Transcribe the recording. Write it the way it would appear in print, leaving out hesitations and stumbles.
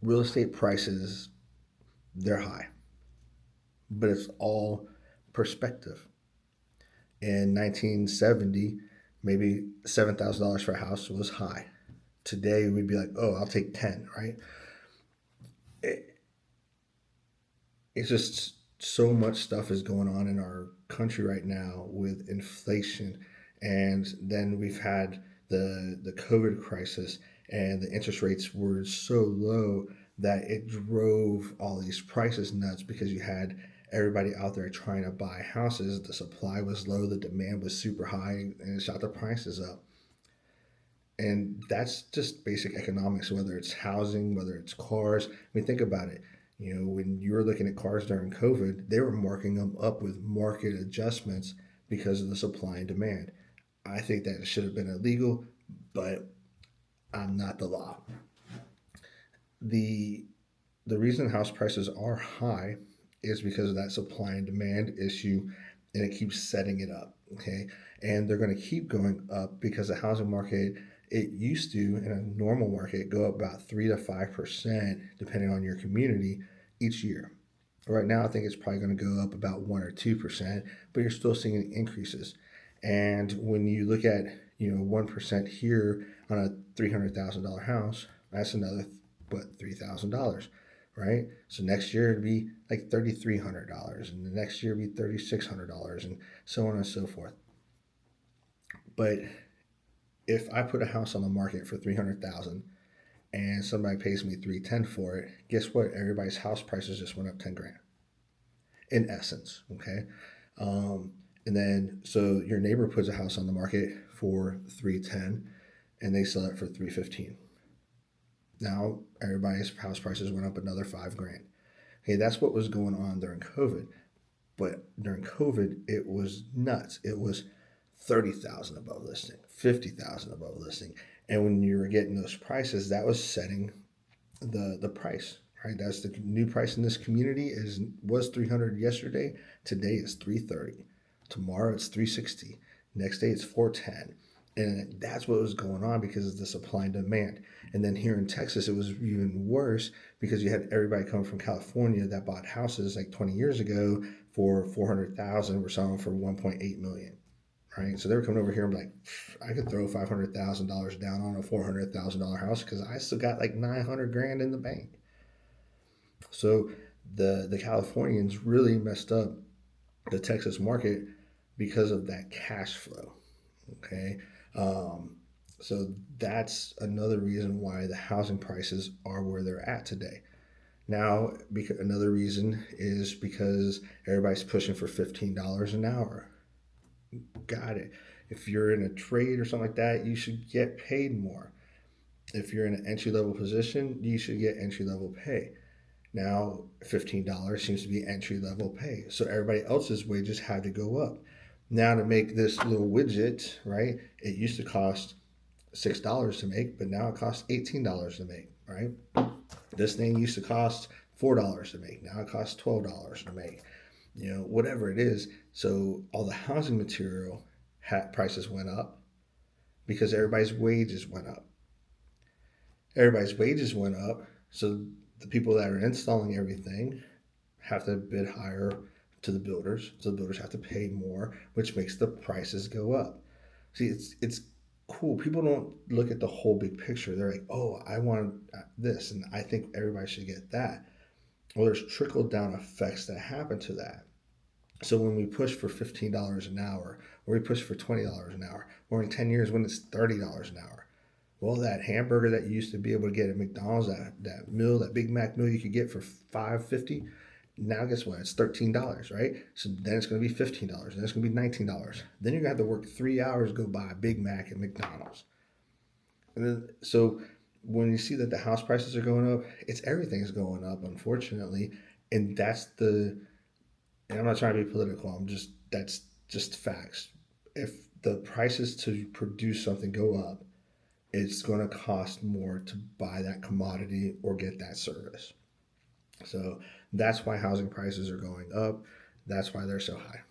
real estate prices, they're high, but it's all perspective. In 1970, maybe $7,000 for a house was high. Today, we'd be like, oh, I'll take 10, right? It, it's just so much stuff is going on in our country right now with inflation. And then we've had the COVID crisis, and the interest rates were so low that it drove all these prices nuts because you had everybody out there trying to buy houses. The supply was low, the demand was super high, and it shot the prices up. And that's just basic economics, whether it's housing, whether it's cars. I mean, think about it. When you were looking at cars during COVID, they were marking them up with market adjustments because of the supply and demand. I think that it should have been illegal, but I'm not the law. The the reason house prices are high is because of that supply and demand issue, and it keeps setting it up. Okay, and they're going to keep going up because the housing market, it used to, in a normal market, go up about 3 to 5% depending on your community each year. Right now, I think it's probably going to go up about 1 or 2%, but you're still seeing increases. And when you look at 1% here on a $300,000 house, that's another what, $3,000, right? So next year it'd be like $3,300, and the next year it'd be $3,600, and so on and so forth. But if I put a house on the market for 300,000 and somebody pays me 310 for it, guess what? Everybody's house prices just went up 10 grand in essence. Okay. Um, and then so your neighbor puts a house on the market for 310 and they sell it for 315. Now everybody's house prices went up another 5 grand. Okay, that's what was going on during COVID. But during COVID, it was nuts. It was 30,000 above listing, 50,000 above listing. And when you were getting those prices, that was setting the price, right? That's the new price in this community was 300 yesterday. Today it's 330. Tomorrow it's 360. Next day it's 410. And that's what was going on because of the supply and demand. And then here in Texas, it was even worse because you had everybody coming from California that bought houses like 20 years ago for 400,000. We're selling for 1.8 million, right? So they were coming over here and like, I could throw $500,000 down on a $400,000 house because I still got like 900 grand in the bank. So the Californians really messed up the Texas market because of that cash flow. Okay, um, so that's another reason why the housing prices are where they're at today. Now, because another reason is because everybody's pushing for $15 an hour. Got it. If you're in a trade or something like that, you should get paid more. If you're in an entry level position, you should get entry level pay. Now, $15 seems to be entry level pay. So everybody else's wages had to go up. Now, to make this little widget, right, it used to cost $6 to make, but now it costs $18 to make, right? This thing used to cost $4 to make. Now it costs $12 to make. Whatever it is. So all the housing material prices went up because everybody's wages went up. Everybody's wages went up, so the people that are installing everything have to bid higher to the builders. So the builders have to pay more, which makes the prices go up. See, it's cool. People don't look at the whole big picture. They're like, oh, I want this, and I think everybody should get that. Well, there's trickle down effects that happen to that. So when we push for $15 an hour, or we push for $20 an hour, or in 10 years when it's $30 an hour, well, that hamburger that you used to be able to get at McDonald's, that meal, that Big Mac meal you could get for $5.50, now guess what? It's $13, right? So then it's going to be $15, then it's going to be $19. Then you're going to have to work 3 hours to go buy a Big Mac at McDonald's. And then, so when you see that the house prices are going up, it's everything's going up, unfortunately, and that's the. And I'm not trying to be political. That's just facts. If the prices to produce something go up, it's going to cost more to buy that commodity or get that service. So that's why housing prices are going up. That's why they're so high.